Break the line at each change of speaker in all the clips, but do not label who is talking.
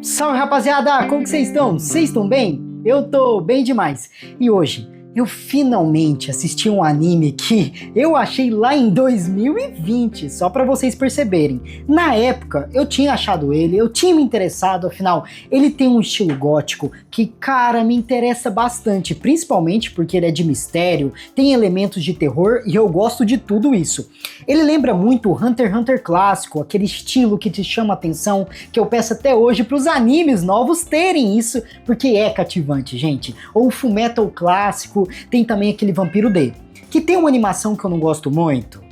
Salve, rapaziada! Como que vocês estão? Vocês estão bem? Eu tô bem demais. E hoje eu finalmente assisti um anime que eu achei lá em 2020, só pra vocês perceberem. Na época eu tinha achado ele, eu tinha me interessado, afinal ele tem um estilo gótico que, cara, me interessa bastante, principalmente porque ele é de mistério, tem elementos de terror e eu gosto de tudo isso. Ele lembra muito o Hunter x Hunter clássico, aquele estilo que te chama atenção, que eu peço até hoje pros animes novos terem isso, porque é cativante, gente. Ou o Fullmetal clássico, tem também aquele Vampiro D, que tem uma animação que eu não gosto muito.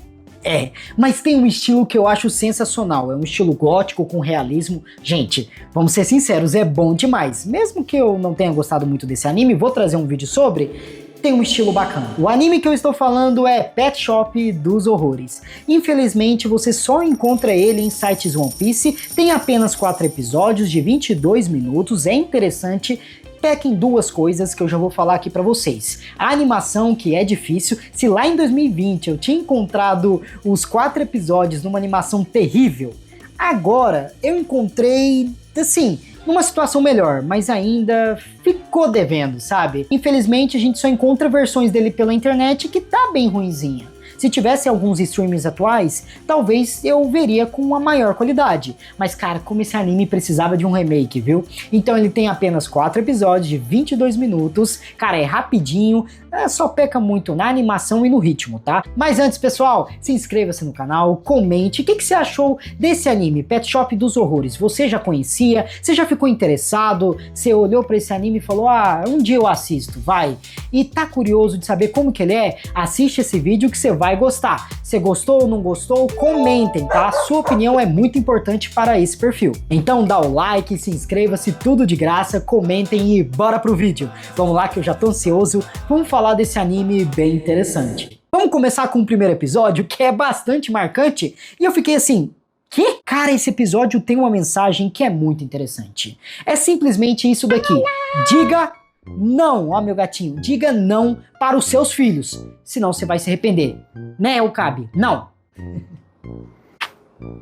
Mas tem um estilo que eu acho sensacional, é um estilo gótico com realismo. Gente, vamos ser sinceros, é bom demais. Mesmo que eu não tenha gostado muito desse anime, vou trazer um vídeo sobre, tem um estilo bacana. O anime que eu estou falando é Pet Shop dos Horrores. Infelizmente, você só encontra ele em sites One Piece, tem apenas 4 episódios de 22 minutos, é interessante. Peca em duas coisas que eu já vou falar aqui pra vocês. A animação, que é difícil. Se lá em 2020 eu tinha encontrado os 4 episódios numa animação terrível, agora eu encontrei, assim, numa situação melhor, mas ainda ficou devendo, sabe? Infelizmente a gente só encontra versões dele pela internet que tá bem ruinzinha. Se tivesse alguns streamings atuais, talvez eu veria com uma maior qualidade. Mas cara, como esse anime precisava de um remake, viu? Então ele tem apenas 4 episódios de 22 minutos, cara, é rapidinho, só peca muito na animação e no ritmo, tá? Mas antes, pessoal, se inscreva-se no canal, comente, o que você achou desse anime, Pet Shop dos Horrores? Você já conhecia? Você já ficou interessado? Você olhou pra esse anime e falou, um dia eu assisto, vai? E tá curioso de saber como que ele é? Assiste esse vídeo que você vai gostar. Você gostou ou não gostou? Comentem, tá? Sua opinião é muito importante para esse perfil. Então dá o like, se inscreva-se, tudo de graça, comentem e bora pro vídeo. Vamos lá que eu já tô ansioso, vamos falar desse anime bem interessante. Vamos começar com o primeiro episódio, que é bastante marcante, e eu fiquei assim, que? Cara, esse episódio tem uma mensagem que é muito interessante. É simplesmente isso daqui. Diga não, ó meu gatinho, diga não para os seus filhos, senão você vai se arrepender. Né, Okabe? Não.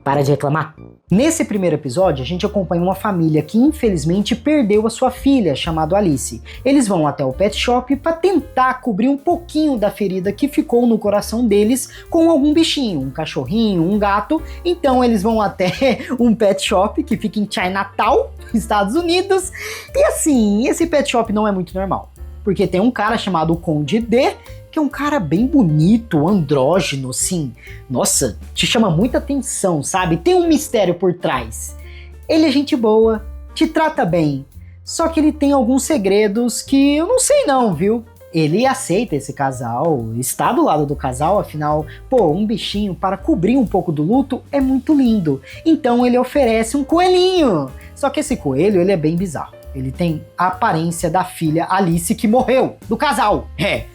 Para de reclamar. Nesse primeiro episódio, a gente acompanha uma família que infelizmente perdeu a sua filha, chamada Alice. Eles vão até o pet shop para tentar cobrir um pouquinho da ferida que ficou no coração deles com algum bichinho, um cachorrinho, um gato. Então eles vão até um pet shop que fica em Chinatown, Estados Unidos. E assim, esse pet shop não é muito normal, porque tem um cara chamado Conde D, que é um cara bem bonito, andrógeno, assim. Nossa, te chama muita atenção, sabe? Tem um mistério por trás. Ele é gente boa, te trata bem, só que ele tem alguns segredos que eu não sei não, viu? Ele aceita esse casal, está do lado do casal, afinal, um bichinho para cobrir um pouco do luto é muito lindo. Então ele oferece um coelhinho. Só que esse coelho, ele é bem bizarro. Ele tem a aparência da filha Alice que morreu, do casal.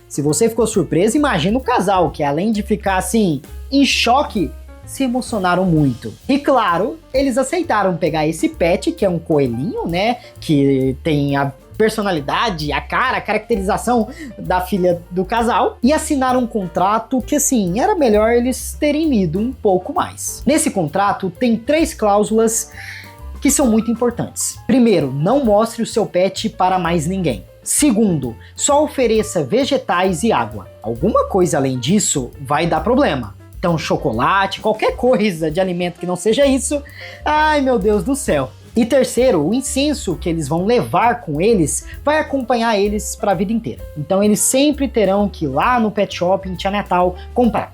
Se você ficou surpreso, imagina o casal, que além de ficar assim, em choque, se emocionaram muito. E claro, eles aceitaram pegar esse pet, que é um coelhinho, né, que tem a personalidade, a cara, a caracterização da filha do casal, e assinaram um contrato que, assim, era melhor eles terem lido um pouco mais. Nesse contrato tem 3 cláusulas que são muito importantes. Primeiro, não mostre o seu pet para mais ninguém. Segundo, só ofereça vegetais e água. Alguma coisa além disso vai dar problema. Então, chocolate, qualquer coisa de alimento que não seja isso, ai meu Deus do céu. E terceiro, o incenso que eles vão levar com eles vai acompanhar eles para a vida inteira. Então eles sempre terão que ir lá no pet shop em Chinatown comprar.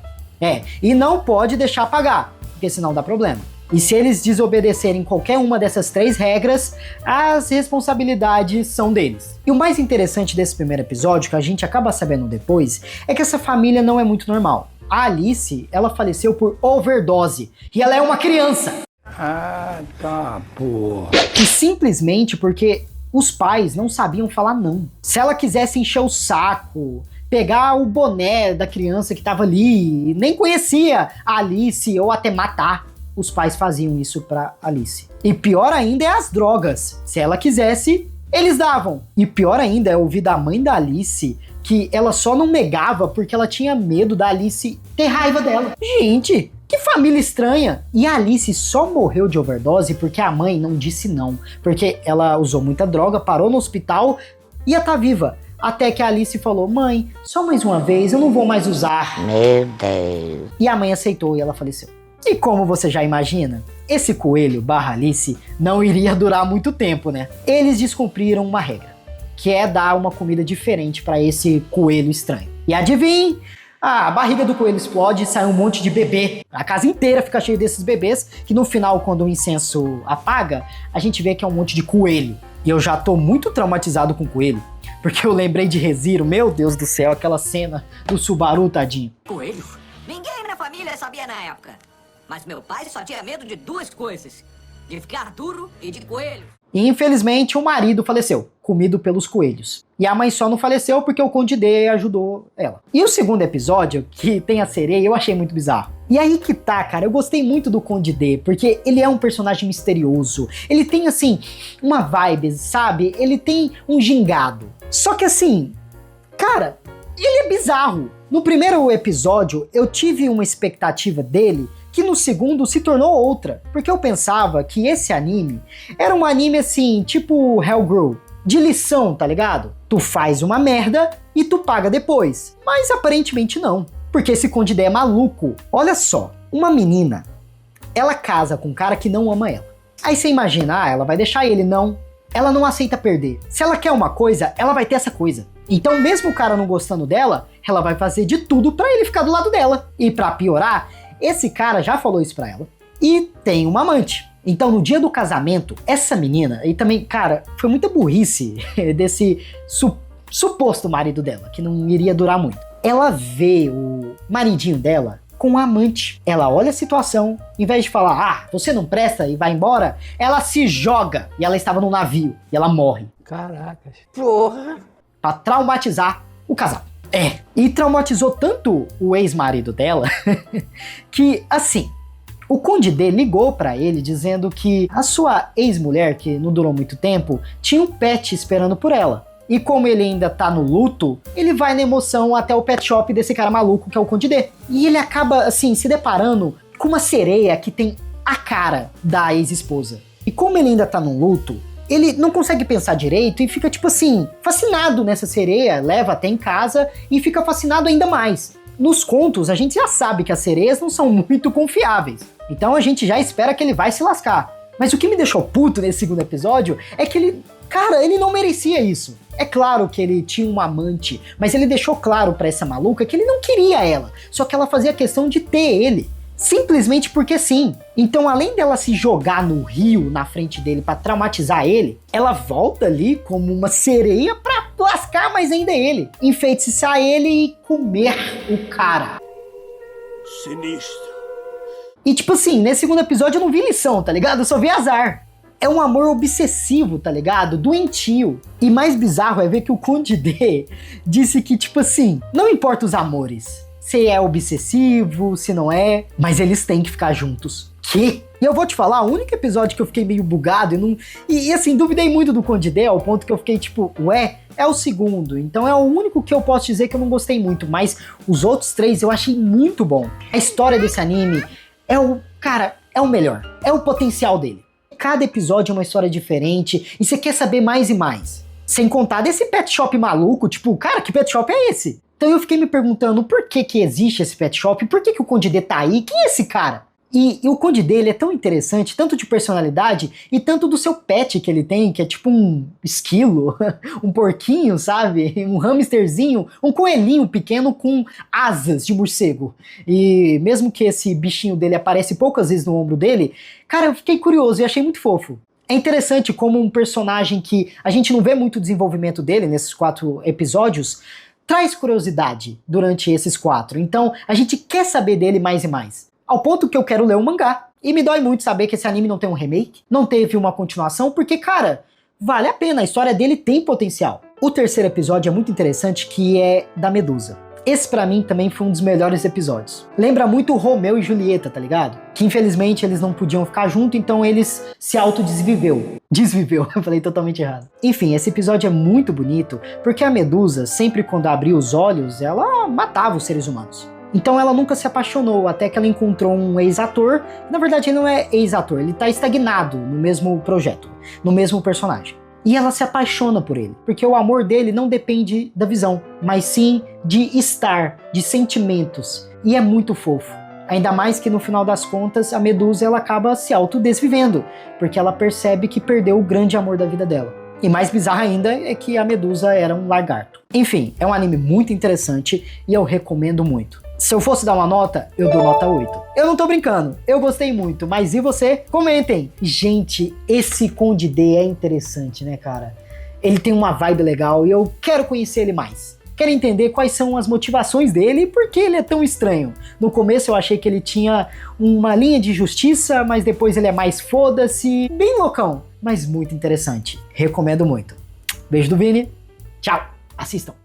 E não pode deixar pagar, porque senão dá problema. E se eles desobedecerem qualquer uma dessas 3 regras, as responsabilidades são deles. E o mais interessante desse primeiro episódio, que a gente acaba sabendo depois, é que essa família não é muito normal. A Alice, ela faleceu por overdose, e ela é uma criança.
Tá, pô.
E simplesmente porque os pais não sabiam falar não. Se ela quisesse encher o saco, pegar o boné da criança que tava ali, nem conhecia a Alice, ou até matar, os pais faziam isso pra Alice. E pior ainda é as drogas. Se ela quisesse, eles davam. E pior ainda é ouvir da mãe da Alice que ela só não negava porque ela tinha medo da Alice ter raiva dela. Gente, Que família estranha! E a Alice só morreu de overdose porque a mãe não disse não. Porque ela usou muita droga, parou no hospital, ia estar viva. Até que a Alice falou, mãe, só mais uma vez, eu não vou mais usar.
Meu Deus.
E a mãe aceitou e ela faleceu. E como você já imagina, esse coelho barra Alice não iria durar muito tempo, né? Eles descumpriram uma regra, que é dar uma comida diferente para esse coelho estranho. E adivinhe, a barriga do coelho explode e sai um monte de bebê. A casa inteira fica cheia desses bebês, que no final, quando o incenso apaga, a gente vê que é um monte de coelho. E eu já tô muito traumatizado com coelho, porque eu lembrei de ReZero, meu Deus do céu, aquela cena do Subaru, tadinho.
Coelho? Ninguém na família sabia na época. Mas meu pai só tinha medo de duas coisas: de ficar duro e de coelho.
E infelizmente o marido faleceu, comido pelos coelhos. E a mãe só não faleceu porque o Conde D ajudou ela. E o segundo episódio, que tem a sereia, eu achei muito bizarro. E aí que tá, cara, eu gostei muito do Conde D, porque ele é um personagem misterioso. Ele tem, assim, uma vibe, sabe? Ele tem um gingado. Só que assim, cara, ele é bizarro. No primeiro episódio, eu tive uma expectativa dele que no segundo se tornou outra, porque eu pensava que esse anime era um anime assim, tipo Hellgirl, de lição, tá ligado? Tu faz uma merda e tu paga depois. Mas aparentemente não, porque esse Conde D é maluco. Olha só, uma menina, ela casa com um cara que não ama ela. Aí você imagina, ela vai deixar ele, não. Ela não aceita perder. Se ela quer uma coisa, ela vai ter essa coisa. Então mesmo o cara não gostando dela, ela vai fazer de tudo pra ele ficar do lado dela. E pra piorar, esse cara já falou isso pra ela e tem uma amante. Então no dia do casamento, essa menina, e também, cara, foi muita burrice desse suposto marido dela, que não iria durar muito. Ela vê o maridinho dela com um amante. Ela olha a situação, em vez de falar, você não presta e vai embora, ela se joga. E ela estava no navio e ela morre.
Caracas.
Porra.
Pra traumatizar o casal. E traumatizou tanto o ex-marido dela que, assim, o Conde D ligou pra ele dizendo que a sua ex-mulher, que não durou muito tempo, tinha um pet esperando por ela. E como ele ainda tá no luto, ele vai na emoção até o pet shop desse cara maluco que é o Conde D. E ele acaba, assim, se deparando com uma sereia que tem a cara da ex-esposa. E como ele ainda tá no luto, ele não consegue pensar direito e fica, tipo assim, fascinado nessa sereia, leva até em casa e fica fascinado ainda mais. Nos contos, a gente já sabe que as sereias não são muito confiáveis, então a gente já espera que ele vai se lascar. Mas o que me deixou puto nesse segundo episódio é que ele não merecia isso. É claro que ele tinha uma amante, mas ele deixou claro pra essa maluca que ele não queria ela, só que ela fazia questão de ter ele. Simplesmente porque sim. Então, além dela se jogar no rio na frente dele pra traumatizar ele, ela volta ali como uma sereia pra lascar mais ainda ele, enfeitiçar ele e comer o cara.
Sinistro.
E tipo assim, nesse segundo episódio eu não vi lição, tá ligado? Eu só vi azar. É um amor obsessivo, tá ligado? Doentio. E mais bizarro é ver que o Conde D disse que, tipo assim, não importa os amores. Se é obsessivo, se não é, mas eles têm que ficar juntos. Que? E eu vou te falar, o único episódio que eu fiquei meio bugado e assim, duvidei muito do Conde D, ao ponto que eu fiquei tipo, ué, é o segundo. Então é o único que eu posso dizer que eu não gostei muito, mas os outros três eu achei muito bom. A história desse anime é o melhor, é o potencial dele. Cada episódio é uma história diferente e você quer saber mais e mais. Sem contar desse pet shop maluco, tipo, cara, que pet shop é esse? Então eu fiquei me perguntando por que existe esse pet shop, por que o Conde D tá aí, quem é esse cara? E o Conde D, ele é tão interessante, tanto de personalidade e tanto do seu pet que ele tem, que é tipo um esquilo, um porquinho, sabe? Um hamsterzinho, um coelhinho pequeno com asas de morcego. E mesmo que esse bichinho dele aparece poucas vezes no ombro dele, cara, eu fiquei curioso e achei muito fofo. É interessante como um personagem que a gente não vê muito desenvolvimento dele nesses 4 episódios, traz curiosidade durante esses 4. Então, a gente quer saber dele mais e mais. Ao ponto que eu quero ler um mangá. E me dói muito saber que esse anime não tem um remake, não teve uma continuação, porque, cara, vale a pena, a história dele tem potencial. O terceiro episódio é muito interessante, que é da Medusa. Esse pra mim também foi um dos melhores episódios. Lembra muito Romeu e Julieta, tá ligado? Que infelizmente eles não podiam ficar juntos, então eles se autodesviveu. Desviveu, eu falei totalmente errado. Enfim, esse episódio é muito bonito, porque a Medusa, sempre quando abria os olhos, ela matava os seres humanos. Então ela nunca se apaixonou, até que ela encontrou um ex-ator. Na verdade ele não é ex-ator, ele tá estagnado no mesmo projeto, no mesmo personagem. E ela se apaixona por ele, porque o amor dele não depende da visão, mas sim de estar, de sentimentos. E é muito fofo. Ainda mais que no final das contas a Medusa ela acaba se autodesvivendo, porque ela percebe que perdeu o grande amor da vida dela. E mais bizarro ainda é que a Medusa era um lagarto. Enfim, é um anime muito interessante e eu recomendo muito. Se eu fosse dar uma nota, eu dou nota 8. Eu não tô brincando, eu gostei muito, mas e você? Comentem! Gente, esse Conde D é interessante, né, cara? Ele tem uma vibe legal e eu quero conhecer ele mais. Quero entender quais são as motivações dele e por que ele é tão estranho. No começo eu achei que ele tinha uma linha de justiça, mas depois ele é mais foda-se, bem loucão, mas muito interessante. Recomendo muito. Beijo do Vini, tchau, assistam.